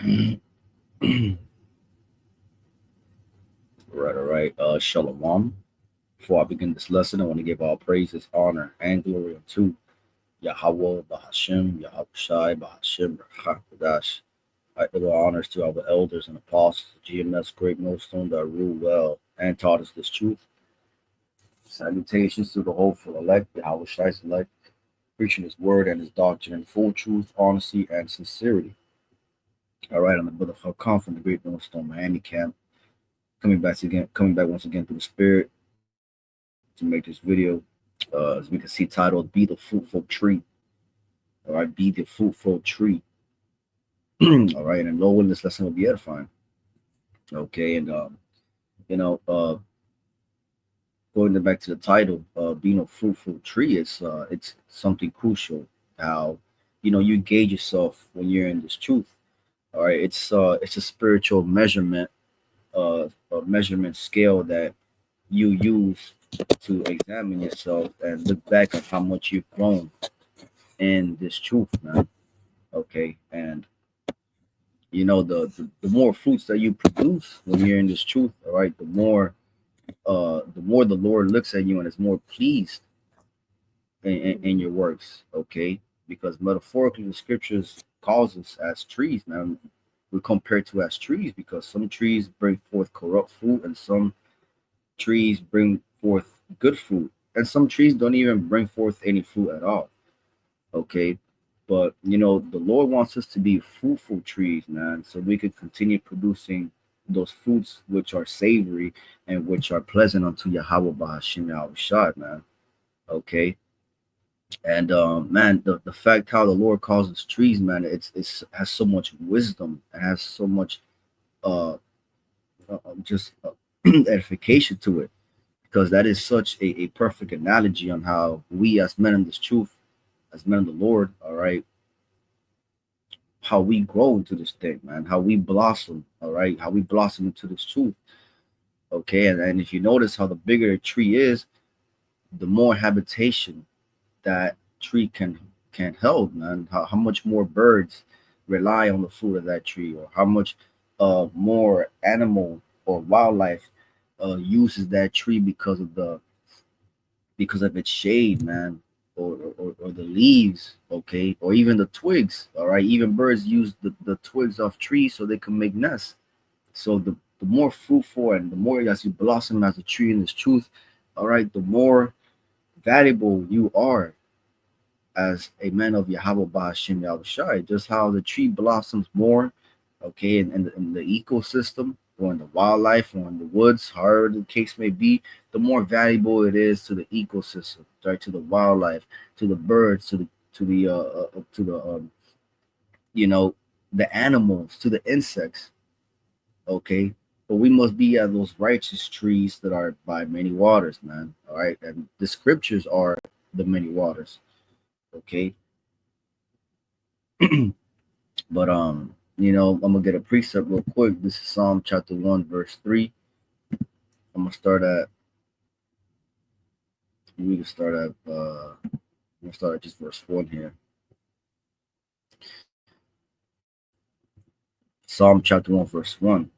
All right. Shalom. Before I begin this lesson, I want to give all praises, honor, and glory unto Yahweh, Bahashem, Yahweh Shai, Bahashem, Rachakadash. I give all honors to our elders and apostles, GMS, great millstone that rule well and taught us this truth. Salutations to the hopeful elect, Yahweh Shai's elect, preaching his word and his doctrine in full truth, honesty, and sincerity. All right, I'm the brother Hakam from the Great Millstone Miami camp, coming back once again through the spirit to make this video. As we can see, titled "Be the Fruitful Tree." All right, be the fruitful tree. All right, and Lord, this lesson will be edifying. Okay, and you know, uh, going back to the title, being a fruitful tree it's something crucial. How you gauge yourself when you're in this truth. All right, it's a spiritual measurement, a measurement scale that you use to examine yourself and look back on how much you've grown in this truth, man. Okay, and the more fruits that you produce when you're in this truth, all right, the more the Lord looks at you and is more pleased in your works. Okay, because metaphorically, the scriptures calls us as trees, man. We're compared to as trees because some trees bring forth corrupt fruit and some trees bring forth good fruit, and some trees don't even bring forth any fruit at all. Okay, but the Lord wants us to be fruitful trees, man, so we could continue producing those fruits which are savory and which are pleasant unto Yahweh Bahashim Yahushua, man. Okay, and man, the fact how the Lord calls us trees, man, it's has so much wisdom and has so much uh, just edification to it, because that is such a perfect analogy on how we as men in this truth, as men of the Lord, all right, how we grow into this thing, man, how we blossom, all right, how we blossom into this truth. Okay, and if you notice how the bigger a tree is, the more habitation that tree can hold, man. How much more birds rely on the fruit of that tree, or how much more animal or wildlife uses that tree because of its shade, man, or the leaves, okay, or even the twigs. All right, even birds use the twigs of trees so they can make nests. So the more fruitful and the more as you blossom as a tree in this truth, all right, the more valuable you are as a man of Yahweh Ba'ashim Yahushai. Just how the tree blossoms more, okay, in the ecosystem or in the wildlife or in the woods, however the case may be, the more valuable it is to the ecosystem, right, to the wildlife, to the birds, to the you know the animals, to the insects, okay. But we must be as those righteous trees that are by many waters, man. All right, and the scriptures are the many waters, okay. But I'm gonna get a precept real quick. This is Psalm chapter 1, verse 3. I'm gonna start at we can start at I'm gonna start at just verse 1 here. Psalm chapter 1, verse 1.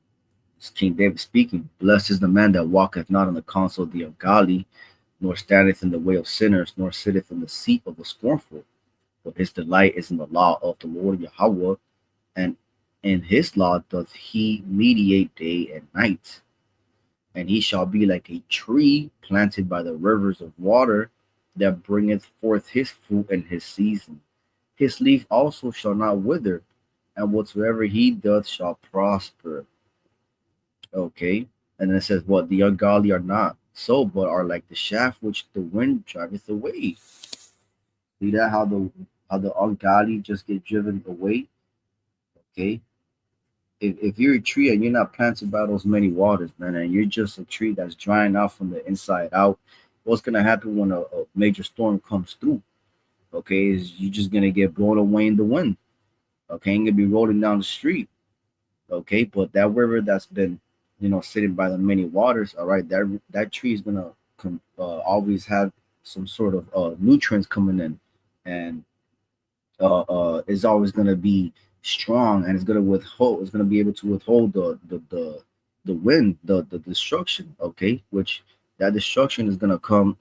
It's King David speaking. Blessed is the man that walketh not in the counsel of the ungodly, nor standeth in the way of sinners, nor sitteth in the seat of the scornful. But his delight is in the law of the Lord Yahweh, and in his law doth he meditate day and night. And he shall be like a tree planted by the rivers of water, that bringeth forth his fruit in his season. His leaf also shall not wither, and whatsoever he doth shall prosper. Okay. And then it says, what the ungodly are not so, but are like the shaft which the wind driveth away. See that how the ungodly just get driven away? Okay. If you're a tree and you're not planted by those many waters, man, and you're just a tree that's drying out from the inside out, what's gonna happen when a major storm comes through? Okay, is you're just gonna get blown away in the wind. Okay, you're gonna be rolling down the street. Okay, but that river that's been, sitting by the many waters, all right, that tree is gonna always have some sort of nutrients coming in, and is always gonna be strong, and it's gonna withhold. It's gonna be able to withhold the wind, the destruction. Okay, which that destruction is gonna come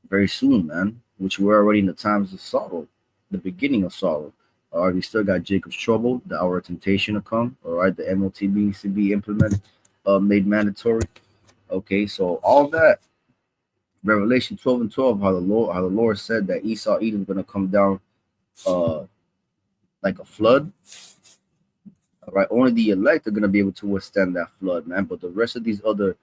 very soon, man. Which we're already in the times of sorrow, the beginning of sorrow. All right, we still got Jacob's trouble, the hour of temptation to come. All right, the MOT needs to be implemented, made mandatory. Okay, so all that Revelation 12 and 12, how the Lord said that Esau Edom is gonna come down uh like a flood. All right, only the elect are gonna be able to withstand that flood, man. But the rest of these other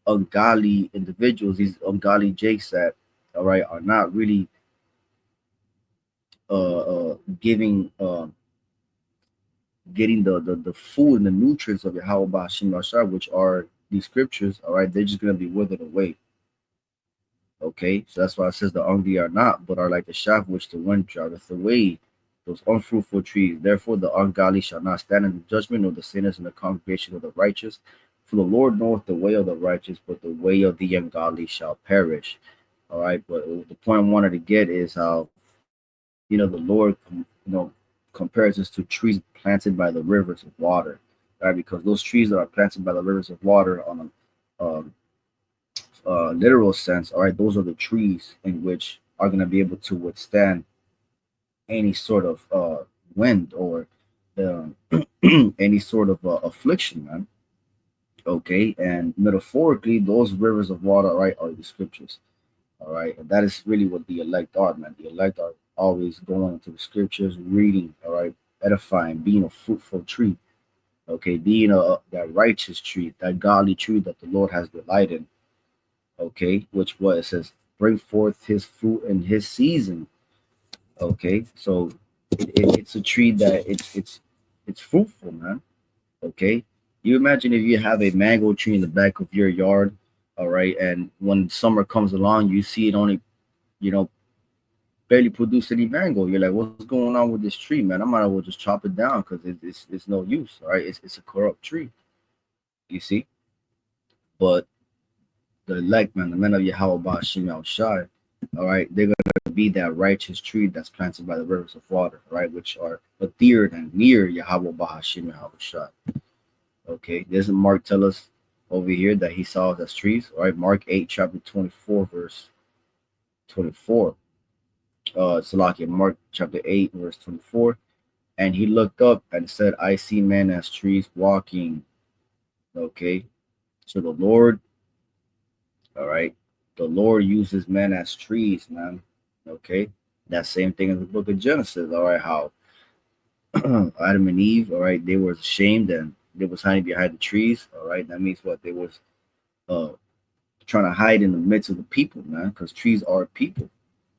ungodly individuals, these ungodly jakes that all right are not really giving getting the food and the nutrients of Yahweh Hashem Yashar, which are these scriptures, all right, they're just gonna be withered away. Okay, so that's why it says the hungry are not, but are like the shaft which the wind driveth away, those unfruitful trees. Therefore, the ungodly shall not stand in the judgment, nor the sinners in the congregation of the righteous. For the Lord knoweth the way of the righteous, but the way of the ungodly shall perish. All right, but the point I wanted to get is how the Lord, compares us to trees planted by the rivers of water, right? Because those trees that are planted by the rivers of water on a literal sense, all right, those are the trees in which are going to be able to withstand any sort of wind or uh, any sort of affliction, man. Okay, and metaphorically, those rivers of water, right, are the scriptures. All right, and that is really what the elect are, man. The elect are always going into the scriptures, reading, all right, edifying, being a fruitful tree. Okay, being a that righteous tree, that godly tree that the Lord has delight in. Okay, which what it says, bring forth his fruit in his season. Okay, so it's a tree that it's fruitful, man. Okay, you imagine if you have a mango tree in the back of your yard, all right, and when summer comes along, you see it only, you know, barely produce any mango. You're like, what's going on with this tree, man? I might as well just chop it down because it's no use, all right? It's a corrupt tree, you see. But the elect, man, the men of Yahweh Ba'ashim Shai, all right, they're gonna be that righteous tree that's planted by the rivers of water, right, which are adhered and near Yahweh Ba'ashim Shai. Okay, doesn't Mark tell us over here that he saw us as trees? All right, Mark 8, chapter 24, verse 24. Salakia, Mark chapter 8, verse 24. And he looked up and said, I see men as trees walking. Okay, so the Lord, all right, the Lord uses men as trees, man. Okay, that same thing in the book of Genesis, all right, how Adam and Eve, all right, they were ashamed and they was hiding behind the trees, all right. That means what? They was uh trying to hide in the midst of the people, man, because trees are people.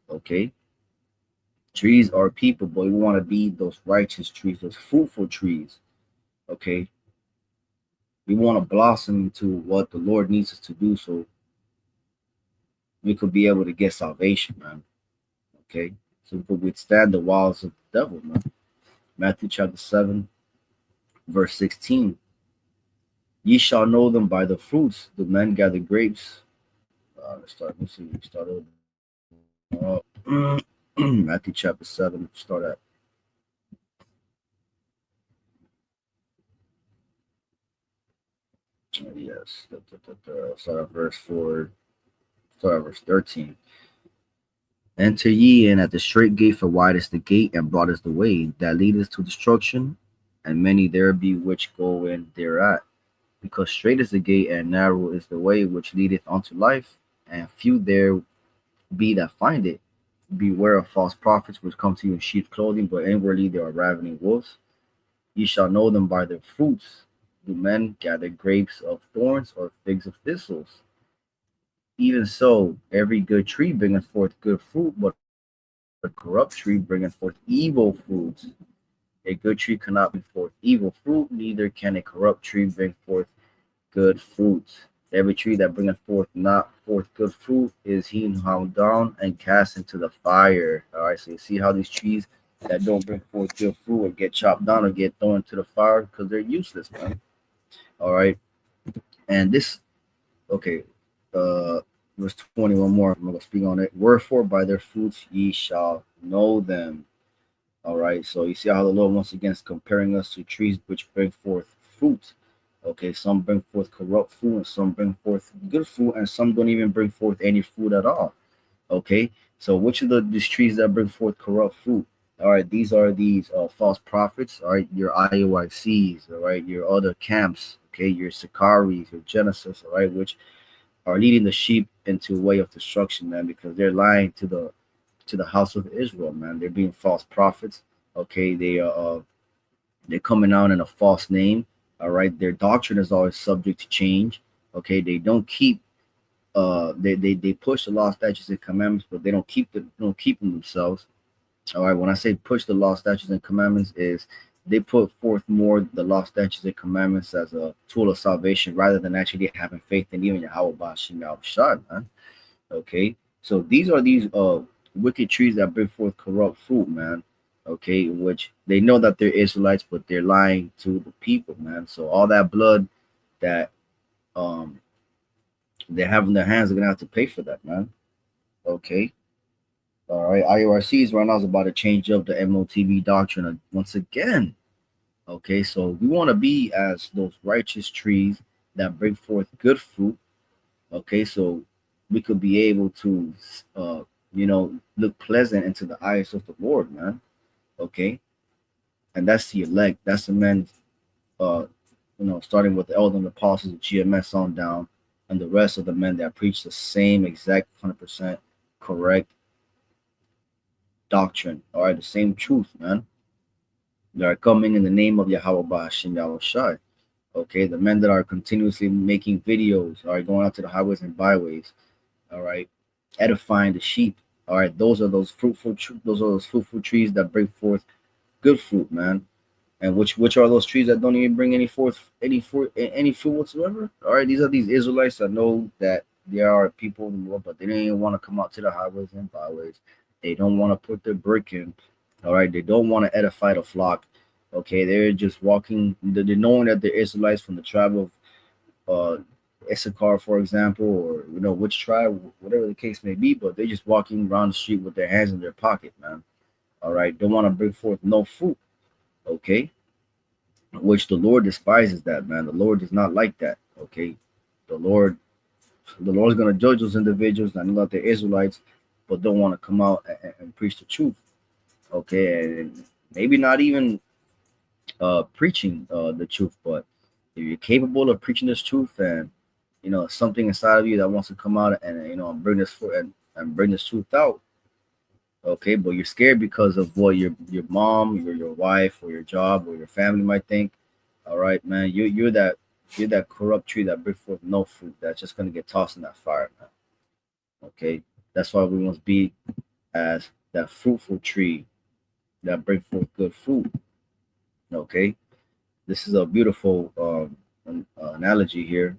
Okay, trees are people, but we want to be those righteous trees, those fruitful trees. Okay, we want to blossom into what the Lord needs us to do, so we could be able to get salvation, man. Okay, so we could withstand the wiles of the devil, man. Matthew chapter 7, verse 16. Ye shall know them by the fruits. The men gather grapes. Let's start. Let's see. We started. Matthew chapter 7. Start at yes. Start at verse 4. Start at verse 13. Enter ye in at the straight gate, for wide is the gate, and broad is the way that leadeth to destruction, and many there be which go in thereat. Because straight is the gate, and narrow is the way which leadeth unto life, and few there be that find it. Beware of false prophets which come to you in sheep's clothing, but inwardly they are ravening wolves. Ye shall know them by their fruits. Do men gather grapes of thorns or figs of thistles? Even so, every good tree bringeth forth good fruit, but a corrupt tree bringeth forth evil fruits. A good tree cannot bring forth evil fruit, neither can a corrupt tree bring forth good fruit. Every tree that bringeth forth not forth good fruit is hewn down and cast into the fire. All right, so you see how these trees that don't bring forth good fruit or get chopped down or get thrown into the fire because they're useless, man. All right, and this, okay, uh, verse 21 more. I'm gonna speak on it. Wherefore by their fruits ye shall know them. All right. So you see how the Lord once again is comparing us to trees which bring forth fruit. Okay. Some bring forth corrupt fruit, and some bring forth good fruit, and some don't even bring forth any fruit at all. Okay. So which of these trees that bring forth corrupt fruit? All right. These are these false prophets. All right. Your IOICs. All right. Your other camps. Okay. Your Sicaris, your Genesis. All right. Which are leading the sheep into a way of destruction, man, because they're lying to the house of Israel, man. They're being false prophets. Okay, they're coming out in a false name. All right, their doctrine is always subject to change. Okay, they don't keep they push the law, statutes, and commandments, but they don't keep them themselves. All right, when I say push the law, statutes, and commandments, is they put forth more the law, statutes, and commandments as a tool of salvation rather than actually having faith in even Yahweh Bashim Yahushua, man. Okay, so these are these wicked trees that bring forth corrupt fruit, man. Okay, which they know that they're Israelites, but they're lying to the people, man. So all that blood that um they have in their hands, they're gonna have to pay for that, man. Okay. All right, IORCs right now is about to change up the MOTB doctrine once again. Okay, so we want to be as those righteous trees that bring forth good fruit. Okay, so we could be able to, look pleasant into the eyes of the Lord, man. Okay, and that's the elect. That's the men, uh, starting with the elder and the apostles of GMS on down, and the rest of the men that preach the same exact 100% correct doctrine. All right, the same truth, man. They are coming in the name of Yahweh Ba'ashim Yahushai. Okay, the men that are continuously making videos, are going out to the highways and byways, all right, edifying the sheep. All right, those are those fruitful trees that bring forth good fruit, man. And which are those trees that don't even bring any fruit whatsoever? All right, these are these Israelites that know that there are people in the world, but they don't even want to come out to the highways and byways. They don't want to put their brick in. All right, they don't want to edify the flock. Okay, they're just walking. They're knowing that they're Israelites from the tribe of uh, Issachar, for example, or which tribe, whatever the case may be. But they're just walking around the street with their hands in their pocket, man. All right, don't want to bring forth no fruit. Okay, which the Lord despises that, man. The Lord does not like that. Okay, the Lord, the Lord is going to judge those individuals that know that they're Israelites, but don't want to come out and preach the truth. Okay, and maybe not even preaching the truth, but if you're capable of preaching this truth, and something inside of you that wants to come out and bring this for and bring this truth out. Okay, but you're scared because of what your mom, your wife, or your job, or your family might think. All right, man, you're that corrupt tree that brings forth no fruit. That's just gonna get tossed in that fire, man. Okay, that's why we must be as that fruitful tree that bring forth good fruit. Okay, this is a beautiful analogy here.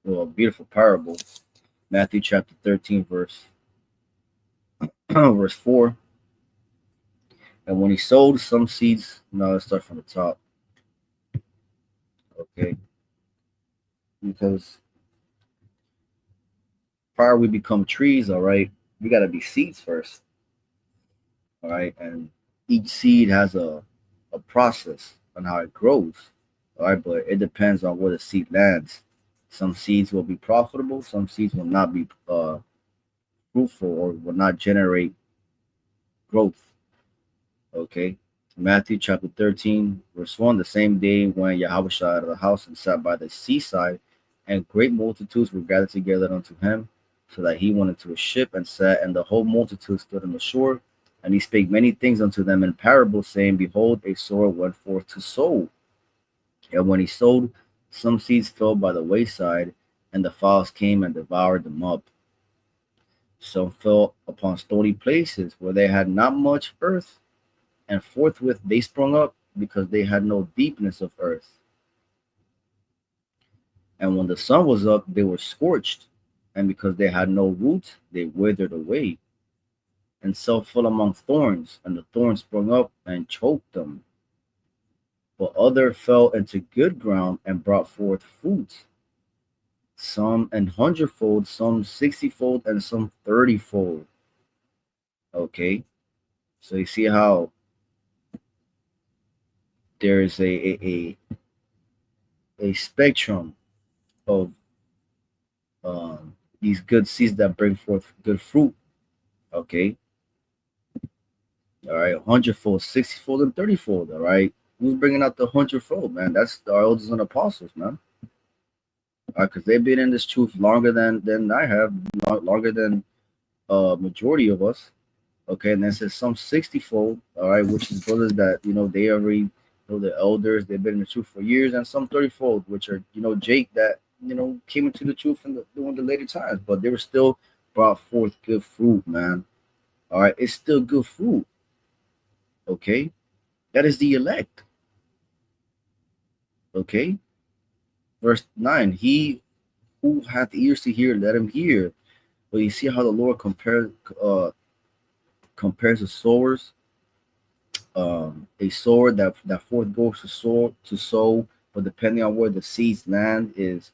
Well, a beautiful parable. Matthew chapter 13, verse verse 4. And when he sowed some seeds, now let's start from the top. Okay, because prior we become trees, all right, we gotta be seeds first. All right, and each seed has a process on how it grows. All right, but it depends on where the seed lands. Some seeds will be profitable, some seeds will not be fruitful or will not generate growth. Okay. Matthew chapter 13, verse 1. The same day when Yahweh shot out of the house and sat by the seaside, and great multitudes were gathered together unto him, so that he went into a ship and sat, and the whole multitude stood on the shore. And he spake many things unto them in parables, saying, Behold, a sower went forth to sow. And when he sowed, some seeds fell by the wayside, and the fowls came and devoured them up. Some fell upon stony places where they had not much earth, and forthwith they sprung up, because they had no deepness of earth. And when the sun was up, they were scorched, and because they had no root, they withered away. And some fell among thorns, and the thorns sprung up and choked them. But other fell into good ground and brought forth fruit, some and hundredfold, some 60-fold, and some 30-fold. Okay, so you see how there's a spectrum of these good seeds that bring forth good fruit. Okay, all right, hundredfold, 60-fold, and 30-fold. All right, who's bringing out the hundredfold, man? That's our elders and apostles, man. Because they've been in this truth longer than I have, longer than majority of us. Okay, and then says some 60-fold. All right, which is brothers that they already know the elders. They've been in the truth for years, and some 30-fold, which are Jake that came into the truth in during the later times, but they were still brought forth good fruit, man. All right, it's still good fruit. Okay, that is the elect. Okay, verse 9. He who hath ears to hear, let him hear. But you see how the Lord compares the sowers, a sower that forth goes to sow, but depending on where the seeds land is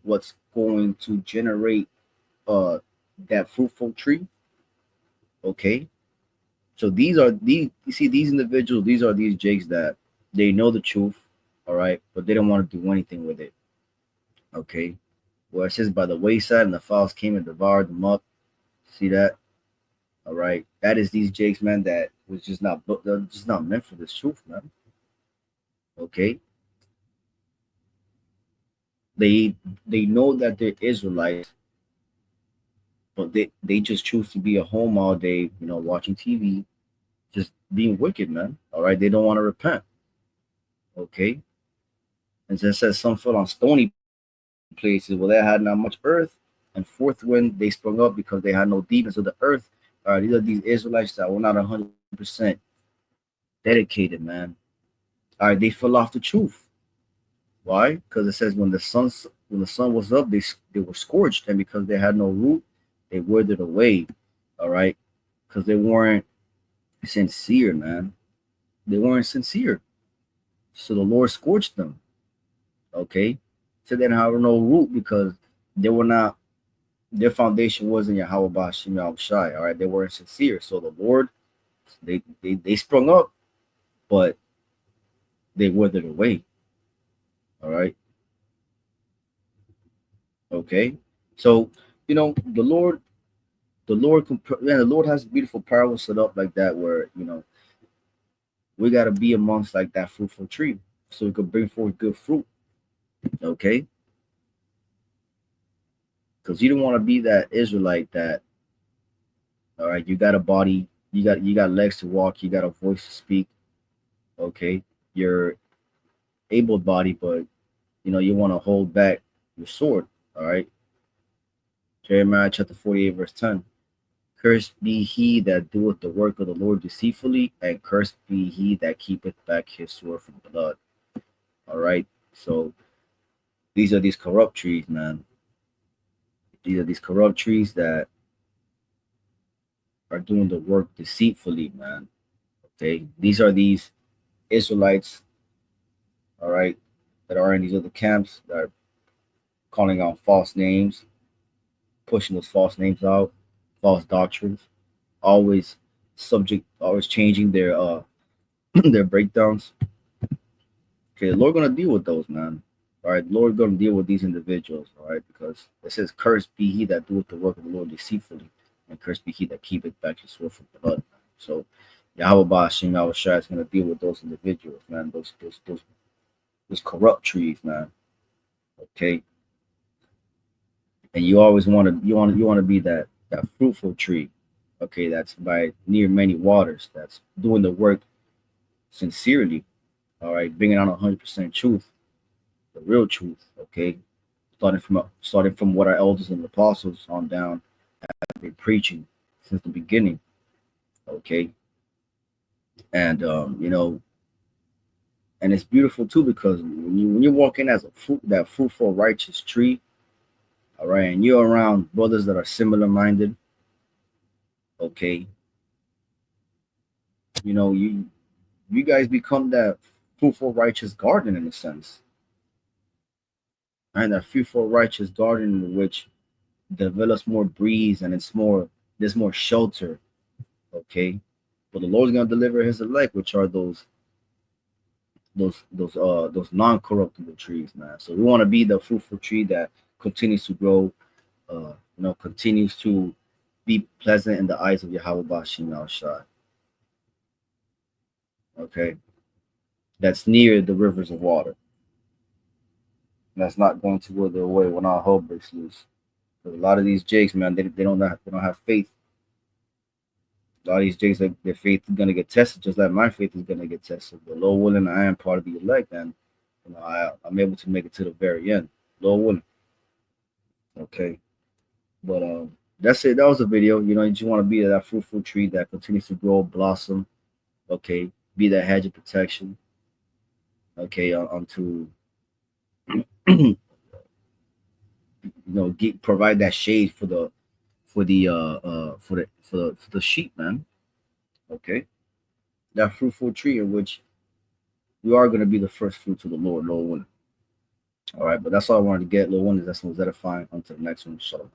what's going to generate uh that fruitful tree. Okay, so these you see these individuals, these are these jakes that they know the truth, all right, but they don't want to do anything with it. Okay, well, it says by the wayside and the fowls came and devoured them up. See that? All right, that is these jakes, man, that was they're just not meant for this truth, man. Okay, they they know that they're Israelites, but they just choose to be at home all day, watching TV, just being wicked, man. All right, they don't want to repent. Okay, and then it says some fell on stony places where they had not much earth, and forthwith they sprung up because they had no deepness of the earth. All right, these are these Israelites that were not 100% dedicated, man. All right, they fell off the truth. Why? Because it says when the sun was up, they were scorched, and because they had no root, they withered away. All right, because they weren't sincere, man. They weren't sincere. So the Lord scorched them. Okay. So they didn't have no root because they were not, their foundation wasn't Yahweh Bashim Yahweh Shai. All right. They weren't sincere. So the Lord, they sprung up, but they withered away. All right. Okay. So, the Lord has beautiful parables set up like that where, we got to be amongst like that fruitful tree so we could bring forth good fruit. Okay. Because you don't want to be that Israelite that, all right, you got a body, you got legs to walk, you got a voice to speak. Okay, you're able bodied, but you want to hold back your sword. All right, Jeremiah chapter 48 verse 10. Cursed be he that doeth the work of the Lord deceitfully, and cursed be he that keepeth back his sword from blood. All right, so these are these corrupt trees, man. These are these corrupt trees that are doing the work deceitfully, man. Okay, these are these Israelites, all right, that are in these other camps that are calling out false names, pushing those false names out, false doctrines, always always changing their their breakdowns. Okay, the Lord gonna deal with those, man. All right, the Lord gonna deal with these individuals, all right, because it says, "Cursed be he that doeth the work of the Lord deceitfully, and cursed be he that keepeth back his sword from blood." So, Yahweh Bashim Yahweh Shai is gonna deal with those individuals, man. Those corrupt trees, man. Okay, and you always want to be that fruitful tree. Okay, that's by near many waters, that's doing the work sincerely. All right, bringing out 100% truth, the real truth. Okay, starting from what our elders and apostles on down have been preaching since the beginning. Okay, and and it's beautiful too because when you're walking as that fruitful righteous tree, all right, and you're around brothers that are similar minded. Okay, you guys become that fruitful righteous garden in a sense. and that fruitful, righteous garden in which develops more breeze and there's more shelter. Okay, but the Lord's gonna deliver His elect, which are those non-corruptible trees, man. So we want to be the fruitful tree that continues to grow, continues to be pleasant in the eyes of Yahweh Bashim Al Shai. Okay, that's near the rivers of water. That's not going to wither away when our hope breaks loose. Because a lot of these jakes, man, they don't have faith. A lot of these jakes, their faith is gonna get tested, just like my faith is gonna get tested. But Lord willing, I am part of the elect, and I'm able to make it to the very end. Lord willing. Okay. But that's it. That was a video. You just want to be that fruitful tree that continues to grow, blossom. Okay, be that hedge of protection. Okay, onto provide that shade for the sheep, man. Okay, that fruitful tree in which we are going to be the first fruit to the Lord, Lord willing. All right, but that's all I wanted to get, Lord willing. That's most edifying. Until the next one, shalom.